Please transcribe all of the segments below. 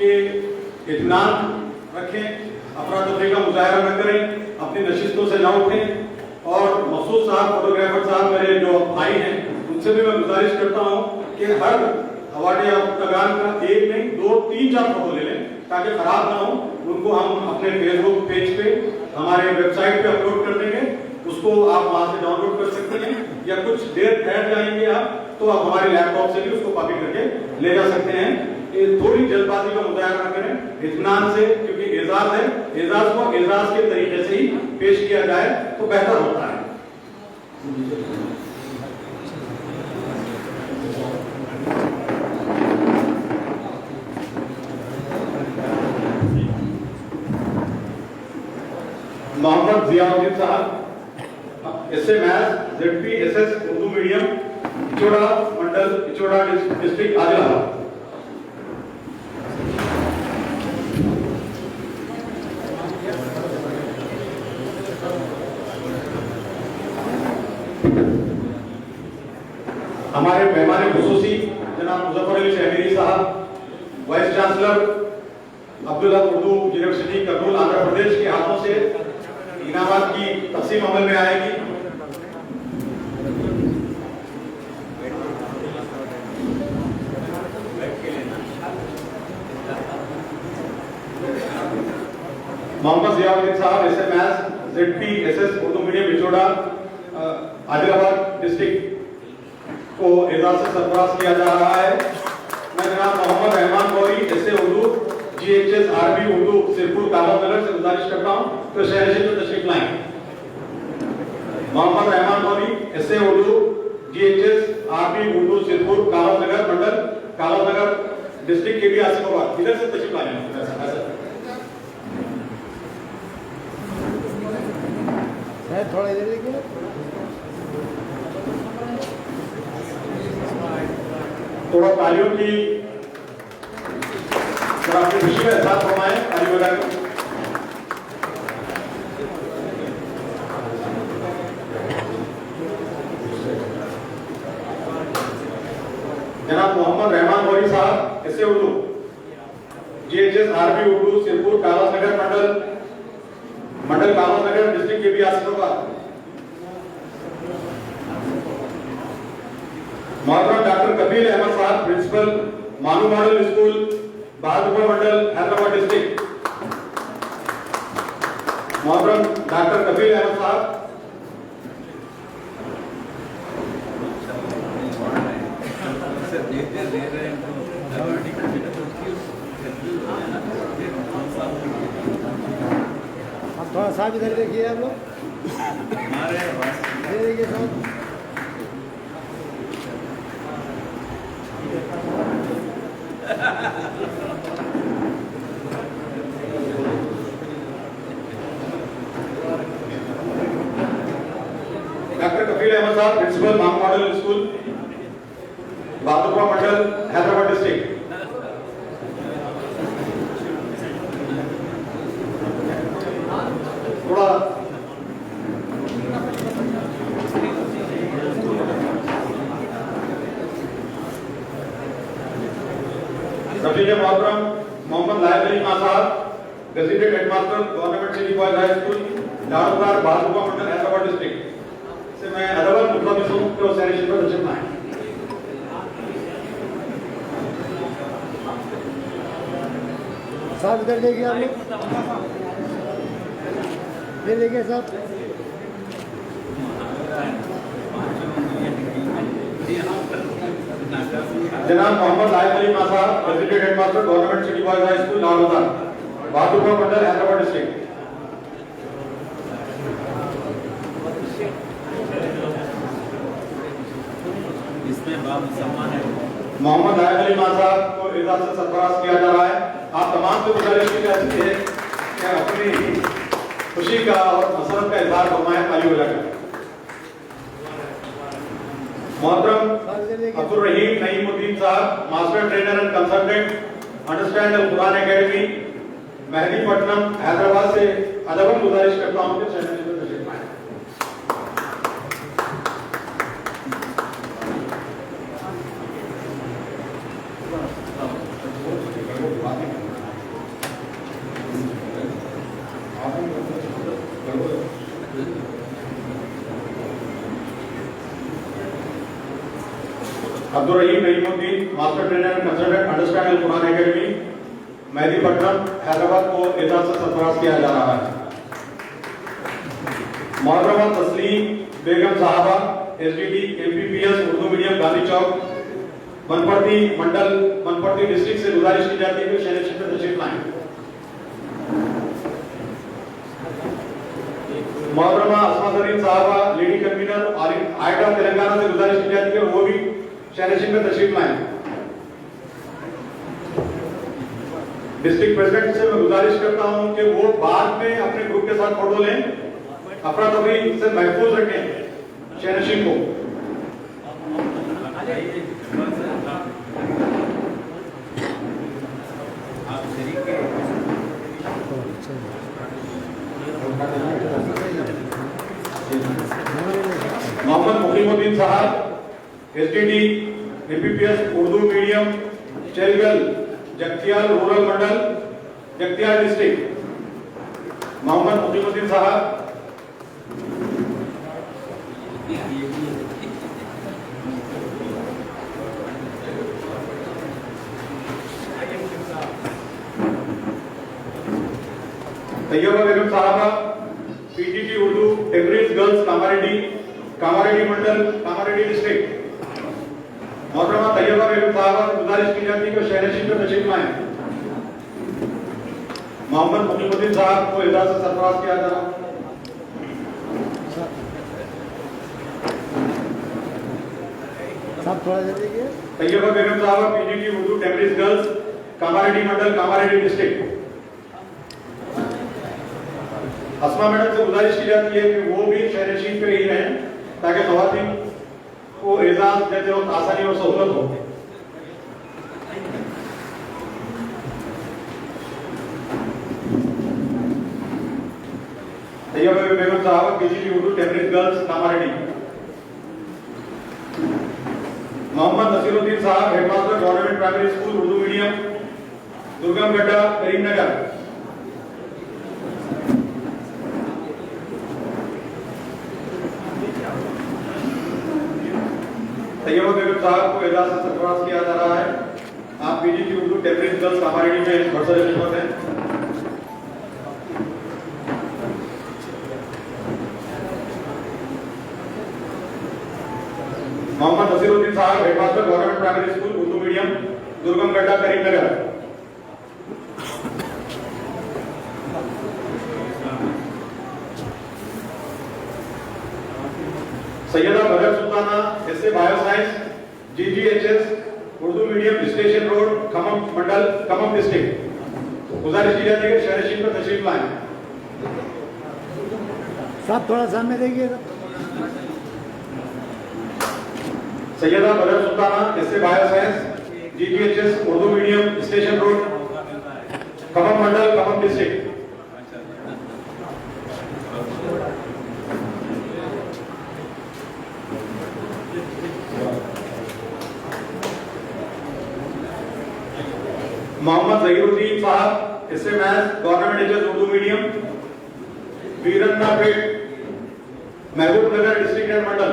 कि इत्मीनान रखें, अफरा तफरी का मुजाहरा न करें, अपनी नशिस्तों से न उठें। और मसूद साहब, फोटोग्राफर साहब, मेरे जो भाई हैं, उनसे भी मैं गुजारिश करता हूँ कि हर अवार्ड या प्रोग्राम का एक नहीं 2 3 4 फोटो ले लें ताकि खराब ना हो। उनको हम अपने फेसबुक पेज पे, हमारे वेबसाइट पे अपलोड कर देंगे, उसको आप वहां से डाउनलोड कर सकते हैं, या कुछ देर ठहर जाएंगे आप तो आप हमारे लैपटॉप से भी उसको कॉपी करके ले जा सकते हैं। ये थोड़ी जल्दबाजी का मुजाहरा न करें, इत्मीनान से, क्योंकि एजाज है, एजाज को एजाज के तरीके से ही पेश किया जाए तो बेहतर होता है। Mohammed Ziauddin sahab, SA maths, ZP SS Urdu medium, Ichoda mandal, Ichoda district, Adilabad. हमारे मेहमान खुसूसी जनाब Muzaffar Ali Shahmiri sahab, vice chancellor Abdullah Urdu university Kurnool, Andhra Pradesh, के हाथों से इनामात की तकसीम अमल में आएगी। Mohammed Ziauddin sahab, SA maths, ZP SS Urdu medium, Ichoda, Adilabad district को एजाज से सरफराज किया जा रहा है। मैं जनाब Mohammed Rahman Ghori, SA Urdu, GHS RB Urdu, Sirpur, Kalanagar से गुजारिश करता हूं तो शहर में तशरीफ लाएं। Mohammed Rahman Ghori, SA Urdu, GHS RB Urdu, Sirpur, Kalanagar mandal, Kalanagar district, के भी आसिफाबाद, इधर से तशरीफ लाएं। थोड़ा इधर देखिए, थोड़ा तालियों की अपनी खुशी का एहसास फरमाएं, ताली बजाकर। जनाब Mohammed Rahman Ghori sahab, SA Urdu, GHS RB Urdu, Sirpur, Kalanagar mandal Kalanagar district, के भी आसिफाबाद। मोहतरम doctor Kabir Ahmad sahab, principal, Manu model school, Bahadurpur mandal, Hyderabad district. मोहतरम डॉक्टर कबीर अहमद साहब, थोड़ा साहब इधर देखिए, आप लोग देखिए साहब। Doctor Kabir Ahmad sahab, principal, Manu model school, Bahadurpur mandal, Hyderabad district. थोड़ा रफीक मोहतरम Mohammed Layeeq Ali Khan sahab, gazetted headmaster, government city boys high school, Ladubagh, Bahadurpur mandal, Hyderabad district से मैं अदब मुतलबिस हूं कि वो सैनिशन पर तशरीफ लाएं। साहब इधर देखिए, आप लोग ये देखिए साहब। जनाब Mohammad Layeeq Ali Khan sahab, gazetted headmaster, government city boys high school, Ladubagh, Bahadurpur mandal, Hyderabad district. इसमें बाब सम्मान है। मोहम्मद लायक अली खान साहब को एजाज से सरफराज किया जा रहा है। आप तमाम से गुजारिश की जाती है कि अपनी खुशी का और मसरत का इजहार फरमाएं, ताली बजाकर। मोहतरम Abdul Rahim Naimuddin Sahab, master trainer and consultant, understand Al Quran academy, Mehdipatnam, Hyderabad से अदब गुजारिश करता हूं कि शहर में तशरीफ लाएं। Abdul Rahim Naimuddin, master trainer and consultant, understand Al Quran academy, Mehdipatnam, Hyderabad को एजाज से सरफराज किया जा रहा है। मोहतरमा तस्लीम बेगम साहबा, SDD MPPS Urdu medium, Gandhi चौक, बनपट्टी मंडल, बनपट्टी डिस्ट्रिक्ट से गुजारिश की जाती है कि शहर में तशरीफ लाएं। मोहतरमा अस्मा जरीन साहबा, लेडी कन्वीनर और आइडा तेलंगाना से गुजारिश की जाती है वो भी शहर में तशरीफ लाएं। डिस्ट्रिक्ट प्रेसिडेंट से मैं गुजारिश करता हूं कि वो बाद में अपने ग्रुप के साथ फोटो लें, अफरा तफरी से महफूज रखें शहनशीन को। Mohammed Muqeemuddin sahab, SDD MPPS Urdu medium, Chelgal, Jagtial rural mandal, Jagtial district. Mohammed Muqeemuddin sahab, Tayyaba Begum sahaba, PGT Urdu टेगरीज गर्ल्स, कामारेड्डी, कामारेड्डी मंडल, कामारेड्डी डिस्ट्रिक्ट। मोहतरमा तैयबा बेगम साहबा से गुजारिश की जाती है कि शहनशीन में तशरीफ लाएं। मोहम्मद मुकीमुद्दीन साहब को एजाज से सरफराज किया जा रहा है। सब थोड़ा दे दीजिए। तैयबा बेगम साहबा, पीजीटी उर्दू टेगरीज गर्ल्स, कामारेड्डी मंडल, कामारेड्डी डिस्ट्रिक्ट। अस्मा मैडम से गुजारिश की जाती है कि वो भी शहनशीन पे ही रहें ताकि खवातीन को एजाज देते वक्त आसानी और सहूलत हो। तैयबा बेगम साहब, पीजीटी उर्दू टेगरीज girls, Kamareddy. Mohammed Naseeruddin sahab, headmaster government primary school Urdu medium, Durgamgadda, Karimnagar. Tayyaba Begum sahab को एजाज से सरफराज किया जा रहा है। आप पीजीटी उर्दू टेगरीज गर्ल्स, कामारेड्डी में बरसरे खिदमत हैं। Mohammed Naseeruddin sahab, headmaster government primary school Urdu medium, Durgamgadda, Karimnagar. Syeda Badar Sultana, SA bio science, GGHS Urdu medium, station road, Khammam mandal, Khammam district. गुजारिश की जाती है कि शहनशीन में तशरीफ लाएं। सब थोड़ा सामने देखिए। Syeda Badar Sultana, SA bio science, GGHS Urdu medium, station road, Khammam mandal, Khammam district. Mohammed Zaheeruddin sahab, SA maths, government HS Urdu medium, Veerannapet, Mahbubnagar district and mandal.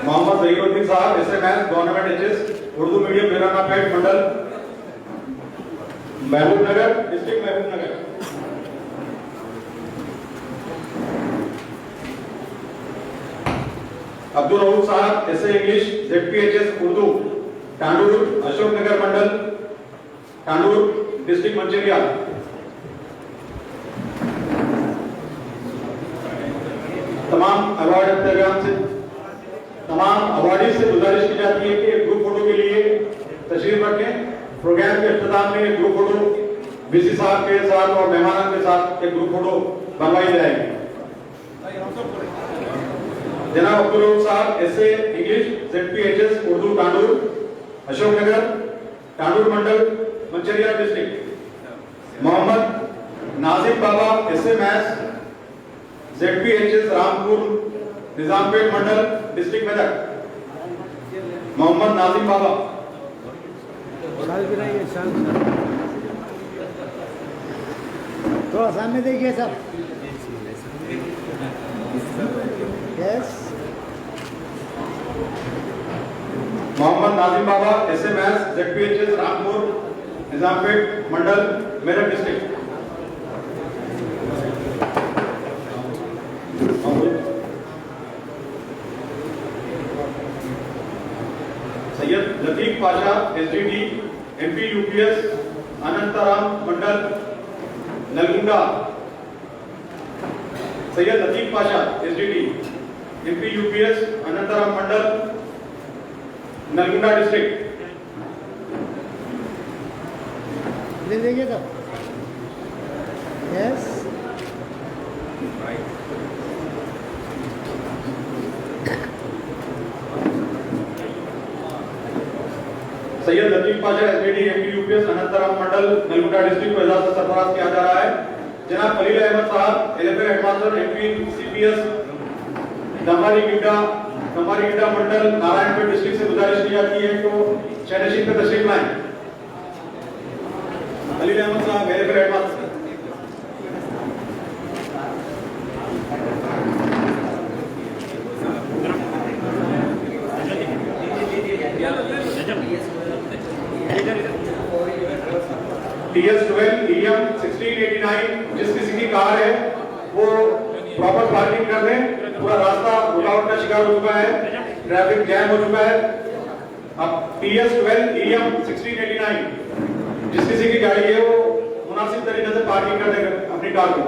Mohammed Zaheeruddin sahab, SA maths, government HS Urdu medium, Veerannapet mandal, Mahbubnagar district, Mahbubnagar. Abdul Rauf sahab, SA English, ZPHS Urdu, Tandur, Ashoknagar mandal, Tandur district, Mancherial. तमाम अवार्ड प्रोग्राम से तमाम अवार्डीज से गुजारिश की जाती है कि ग्रुप फोटो के लिए तशरीफ रखें। प्रोग्राम के इख्तिताम में ग्रुप फोटो बीसी साहब के साथ और मेहमानों के साथ एक ग्रुप फोटो बनवाई जाएगी। जनाब Abdul Rauf sahab, SA English, ZPHS Urdu, Tandur, Ashoknagar, Tandur mandal, Mancherial district. Mohammed Nazim Baba, SA maths, ZPHS Rampur, Nizampet mandal, district Medak. Mohammed Nazim Baba. थोड़ा सामने देखिए सब। Yes Mohammed Nazim Baba SMS ZPHS Rampur Nizampet mandal Meerut district. Syed Latif Pasha SGD MP UPS Anantaram mandal Nalgonda. Syed Latif Pasha SGD MP UPS Anantaram mandal Nalgonda district. ले लेंगे तब yes Syed Latif Pasha SGD MP UPS Anantaram mandal Nalgonda district को एजाज से सरफराज किया जा रहा है। जनाब खलील अहमद साहब LFA हेडमास्टर MP CPS दमारीगिड्डा मंडल नारायणपेट डिस्ट्रिक्ट से गुजारिश की जाती है तो चैनशिप पे तशरीफ लाएं। खलील अहमद साहब LFA हेडमास्टर। TS12 EM 1689 जिस किसी की कार है वो प्रॉपर पार्किंग कर दें। पूरा रास्ता रुकावट का शिकार हो चुका है, ट्रैफिक जैम हो चुका है। अब TS12 EM 1689 जिस किसी की गाड़ी है वो मुनासिब तरीके से पार्किंग कर देगा अपनी कार को।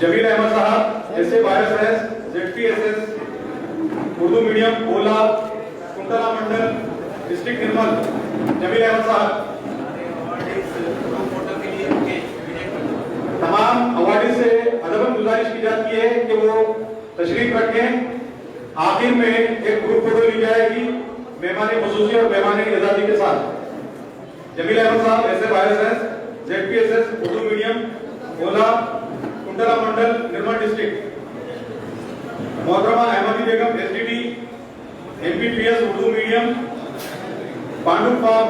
जमील अहमद साहब SA YSS ZPSS Urdu medium Ola Kuntala mandal district Nirmal. Jameel Ahmed sahab. तमाम अवार्डी से अदबन गुजारिश की जाती है कि वो तशरीफ रखें। आखिर में एक ग्रुप फोटो ली जाएगी मेहमान खुसूसी और मेहमान आजादी के साथ। जमील अहमद साहब SA YSS ZPSS Urdu medium Ola Kuntala mandal Nirmal district. मोहतरमा Ahmadi Begum SDD MPPS Urdu medium Pandu farm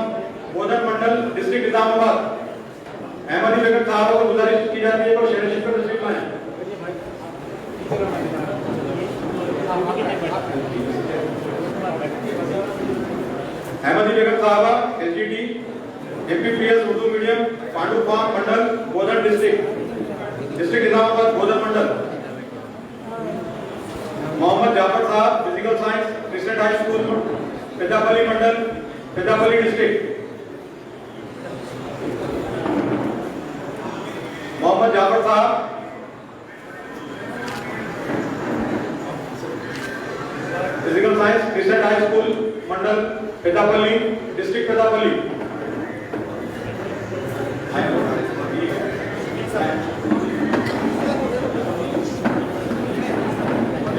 Bodhan mandal district Nizamabad. Ahmadi Begum sahab को गुजारिश की जाती है तो शहरशिप पर तशरीफ लाएं। अहमदी बेगम sahaba SGD MPPS Urdu medium Pandu farm mandal Bodhan district Nizamabad Bodhan mandal. Mohammed Jafar sahab physical science Christian high school Peddapalli mandal Peddapalli district. Mohammed Jafar sahab physical science Christian high school mandal Peddapalli district Peddapalli.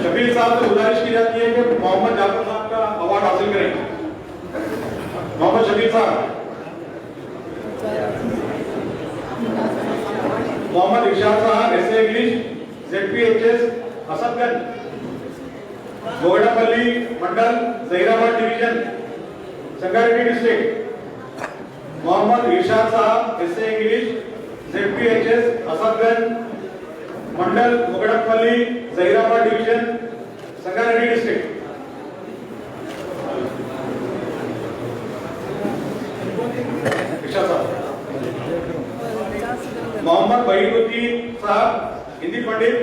Shafeel sahab से गुजारिश की जाती है कि मोहम्मद जाफर साहब का अवार्ड हासिल करें। मोहम्मद शफील साहब। Mohammad Irshad sahab SA English ZPHS Asadganj Gogadapalli mandal Zaheerabad division Sangareddy district. Mohammed Irshad sahab SA English ZPHS Asadganj mandal Gogadapalli Zaheerabad division Sangareddy district. Mohammed Waheeduddin sahab Hindi pandit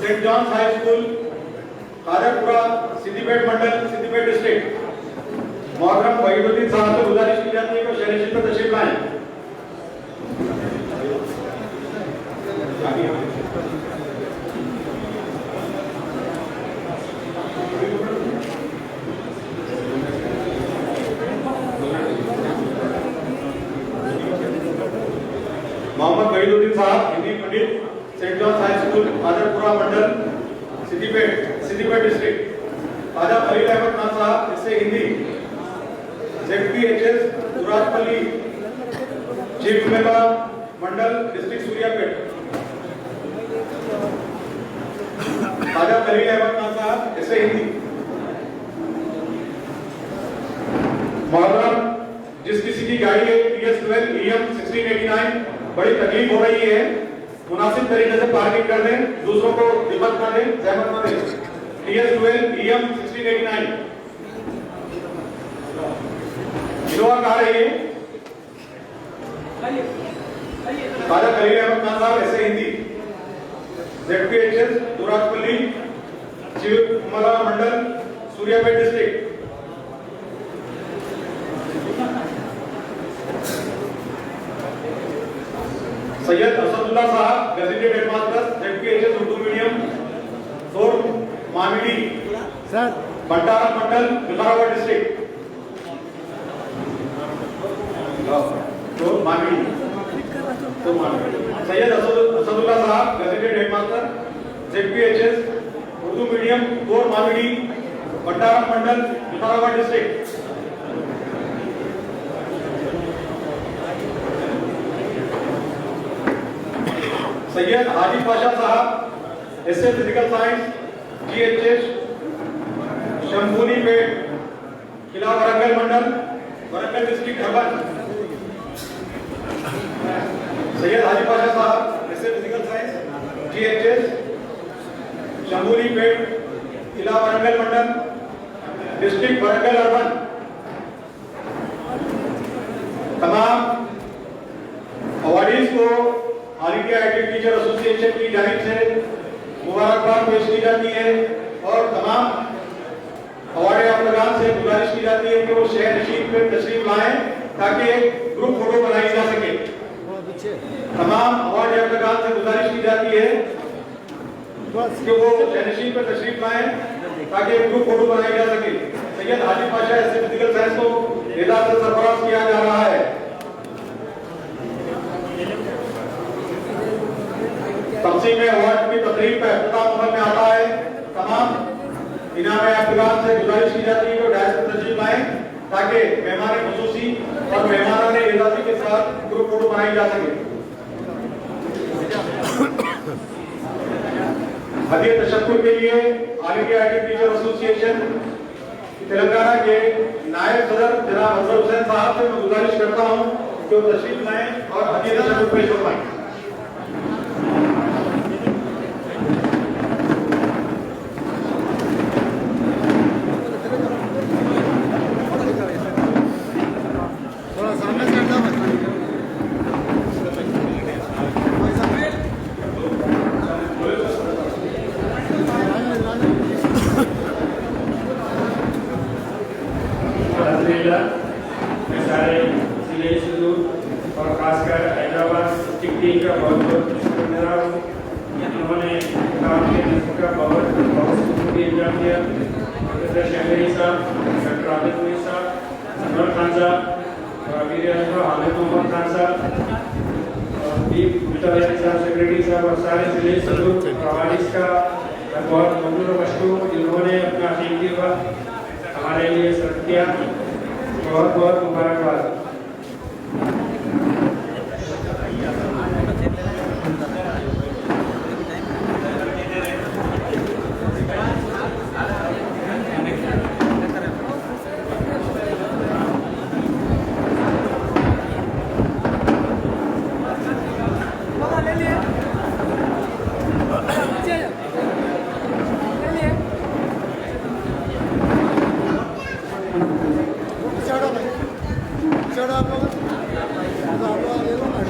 saint John's high school Kadarpura Siddipet mandal Siddipet district. मोहतरम वहीदुद्दीन साहब से गुजारिश की जाती है कि शहरशिप पर तशरीफ लाएं। Mohammad Waheeduddin sahab Hindi pandit saint John's high school कादरपुरा मंडल सिद्दीपेट डिस्ट्रिक्ट। खाजा खलील अहमद खान साहब इससे हिंदी ZPHS दुराजपल्ली चीफ मेला मंडल डिस्ट्रिक्ट सूर्यापेट। खाजा खलील अहमद खान साहब इससे हिंदी। मोहतरम जिस किसी की गाड़ी है TS12 EM 1689 बड़ी तकलीफ हो रही है मुनासिब तरीके से पार्किंग कर दें, दूसरों को दिक्कत ना दें, जहमत ना दें। TS12 EM 1689 इनोवा कार है ये। ताजा खलील अहमद खान साहब, ऐसे हिंदी। ZPHS दुराजपल्ली चिवमला मंडल सूर्यापेट डिस्ट्रिक्ट। सैयद असदुल्ला साहब, gazetted headmaster, ZPHS Urdu medium, सोर मामिडी सर बंटारा मंडल, विकाराबाद डिस्ट्रिक्ट। सोर मामिडी सैयद असदुल्ला साहब, gazetted headmaster, ZPHS Urdu medium, सोर मामिडी बंटारा मंडल, विकाराबाद डिस्ट्रिक्ट। सैयद हाजी पाशा साहब, एसए फिजिकल साइंस, GHS शंभूनी पेट, किला वरंगल मंडल, वरंगल डिस्ट्रिक्ट अर्बन। सैयद हाजी पाशा साहब, एसए फिजिकल साइंस, GHS शंभूनी पेट, किला वरंगल मंडल, डिस्ट्रिक्ट वरंगल अर्बन। तमाम अवार्डीज को all India IT teacher association की जानिब से मुबारकबाद पेश की जाती है और तमाम अवार्ड याफ्तागान से गुजारिश की जाती है कि वो शहर नशीब पे तशरीफ लाएं ताकि एक ग्रुप फोटो बनाई जा सके। तमाम अवार्ड याफ्तागान से गुजारिश की जाती है कि वो शहर नशीब पे तशरीफ लाएं ताकि एक ग्रुप फोटो बनाई जा सके। सैयद हाजी पाशा ऐसे फिजिकल साइंस को एजाज से सरफराज किया जा रहा है। तकसीम अवार्ड की तकरीब का अख्ताम अमल में आता है। तमाम इनाम याफ्तागान से गुजारिश की जाती है कि डायस पर तशरीफ लाएं ताकि मेहमान खुसूसी और मेहमान एजाजी के साथ ग्रुप फोटो बनाई जा सके। हदीय तशक्कुर के लिए all India IT teacher association Telangana के नायब सदर जनाब अजहर हुसैन साहब से मैं गुजारिश करता हूं कि वो तशरीफ लाएं और हदीय तशक्कुर पेश फरमाएं। थोड़ा सामने से हटना मत। मैं सारे जिले से दूर और खासकर हैदराबाद डिस्ट्रिक्ट टीम का बहुत बहुत शुक्रिया हूँ। उन्होंने काम के नजर का बहुत खूबसूरती अंजाम दिया। डॉक्टर शहरी साहब, डॉक्टर आबिद हुई साहब, अनवर खान साहब, वीर हामिद मोहम्मद खान साहब, दीप मुतालिक साहब, सेक्रेटरी साहब और सारे जिले से दूर प्रवानिस का बहुत ममनून और मशकूर जिन्होंने अपना कीमती वक्त हमारे लिए सर्व किया। बहुत बहुत मुबारकबाद। चढ़ो आप लोग ले लो ना।